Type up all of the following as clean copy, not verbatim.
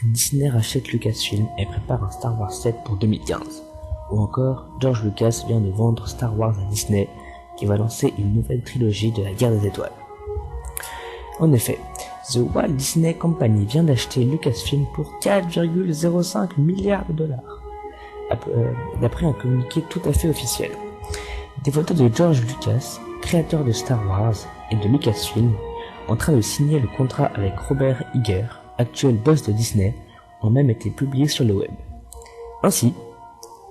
Disney rachète Lucasfilm et prépare un Star Wars 7 pour 2015. Ou encore, George Lucas vient de vendre Star Wars à Disney, qui va lancer une nouvelle trilogie de la Guerre des Étoiles. En effet, The Walt Disney Company vient d'acheter Lucasfilm pour 4,05 milliards de dollars, d'après un communiqué tout à fait officiel. Des photos de George Lucas, créateur de Star Wars et de Lucasfilm, en train de signer le contrat avec Robert Iger, actuel boss de Disney, ont même été publiées sur le web. Ainsi,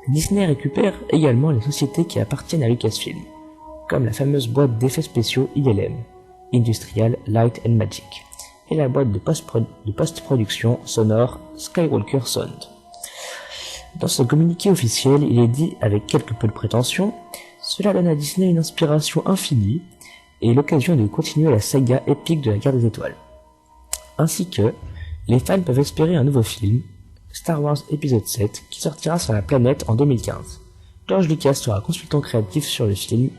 Disney récupère également les sociétés qui appartiennent à Lucasfilm, comme la fameuse boîte d'effets spéciaux ILM, Industrial Light and Magic, et la boîte de post-production sonore Skywalker Sound. Dans ce communiqué officiel, il est dit avec quelque peu de prétention, cela donne à Disney une inspiration infinie et l'occasion de continuer la saga épique de la Guerre des Étoiles. Ainsi que, les fans peuvent espérer un nouveau film, Star Wars épisode 7, qui sortira sur la planète en 2015. George Lucas sera consultant créatif sur le film,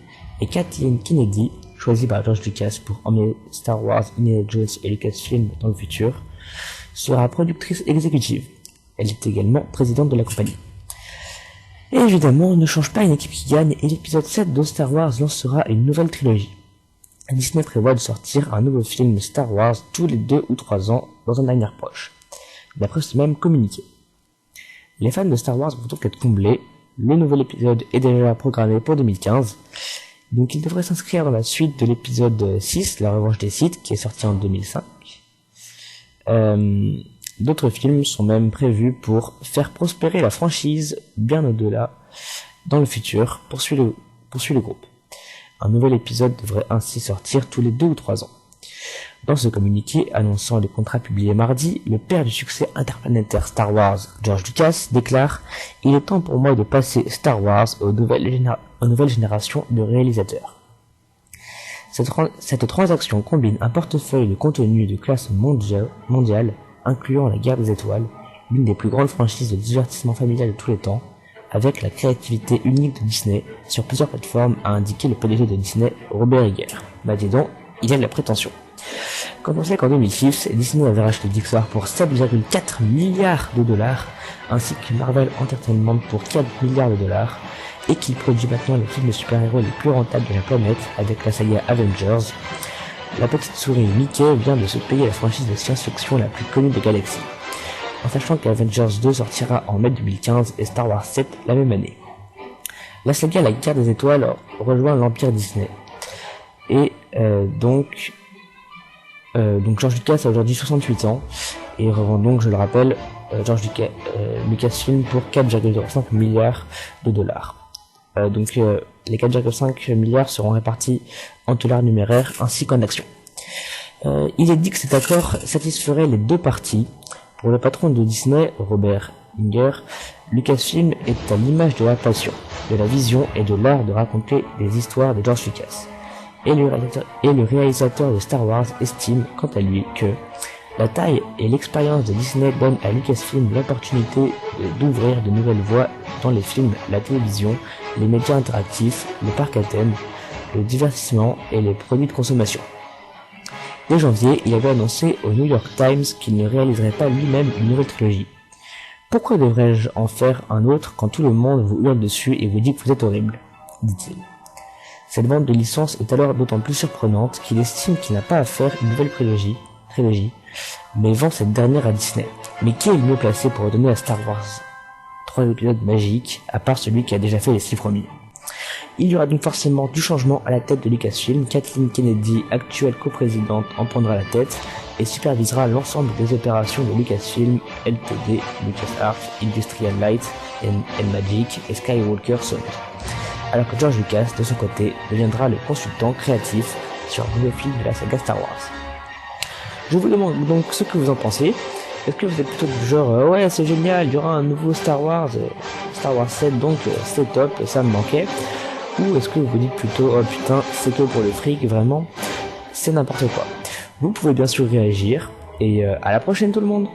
et Kathleen Kennedy, choisie par George Lucas pour emmener Star Wars, Indiana Jones et Lucasfilm dans le futur, sera productrice exécutive. Elle est également présidente de la compagnie. Et évidemment, on ne change pas une équipe qui gagne, et l'épisode 7 de Star Wars lancera une nouvelle trilogie. Disney prévoit de sortir un nouveau film Star Wars tous les 2 ou 3 ans dans un avenir proche, d'après ce même communiqué. Les fans de Star Wars vont donc être comblés, le nouvel épisode est déjà programmé pour 2015, donc il devrait s'inscrire dans la suite de l'épisode 6, La Revanche des Sith, qui est sorti en 2005. D'autres films sont même prévus pour faire prospérer la franchise bien au-delà, dans le futur, poursuit le groupe. Un nouvel épisode devrait ainsi sortir tous les 2 ou 3 ans. Dans ce communiqué annonçant le contrat publié mardi, le père du succès interplanétaire Star Wars, George Lucas, déclare « Il est temps pour moi de passer Star Wars aux nouvelles générations de réalisateurs. » Cette transaction combine un portefeuille de contenu de classe mondiale, incluant la Guerre des Étoiles, l'une des plus grandes franchises de divertissement familial de tous les temps, avec la créativité unique de Disney sur plusieurs plateformes, a indiqué le PDG de Disney, Robert Iger. Bah dis donc, il a de la prétention. Quand on sait qu'en 2006, Disney avait racheté Pixar pour 7,4 milliards de dollars, ainsi que Marvel Entertainment pour 4 milliards de dollars, et qu'il produit maintenant les films de super-héros les plus rentables de la planète avec la saga Avengers, la petite souris Mickey vient de se payer la franchise de science-fiction la plus connue de Galaxy, en sachant qu'Avengers 2 sortira en mai 2015 et Star Wars 7 la même année. La saga La Guerre des Étoiles rejoint l'Empire Disney. Et donc George Lucas a aujourd'hui 68 ans et revend donc, je le rappelle, Lucasfilm pour 4,05 milliards de dollars. Les 4,5 milliards seront répartis en dollars numéraires ainsi qu'en actions. Il est dit que cet accord satisferait les deux parties. Pour le patron de Disney, Robert Iger, Lucasfilm est à l'image de la passion, de la vision et de l'art de raconter des histoires de George Lucas. Et le réalisateur de Star Wars estime, quant à lui, que la taille et l'expérience de Disney donnent à Lucasfilm l'opportunité d'ouvrir de nouvelles voies dans les films, la télévision, les médias interactifs, le parc à thème, le divertissement et les produits de consommation. Dès janvier, il avait annoncé au New York Times qu'il ne réaliserait pas lui-même une nouvelle trilogie. Pourquoi devrais-je en faire un autre quand tout le monde vous hurle dessus et vous dit que vous êtes horrible, dit-il. Cette vente de licence est alors d'autant plus surprenante qu'il estime qu'il n'a pas à faire une nouvelle trilogie, mais vend cette dernière à Disney. Mais qui est le mieux placé pour donner à Star Wars 3 épisodes magiques, à part celui qui a déjà fait les 6 premiers? Il y aura donc forcément du changement à la tête de Lucasfilm. Kathleen Kennedy, actuelle coprésidente, en prendra la tête et supervisera l'ensemble des opérations de Lucasfilm, Ltd, LucasArts, Industrial Light and Magic et Skywalker Sound. Alors que George Lucas, de son côté, deviendra le consultant créatif sur un nouveau film de la saga Star Wars. Je vous demande donc ce que vous en pensez. Est-ce que vous êtes plutôt du genre ouais c'est génial, il y aura un nouveau Star Wars 7 donc c'est top, ça me manquait, ou est-ce que vous vous dites plutôt oh putain c'est que pour le fric, vraiment c'est n'importe quoi. Vous pouvez bien sûr réagir et à la prochaine tout le monde.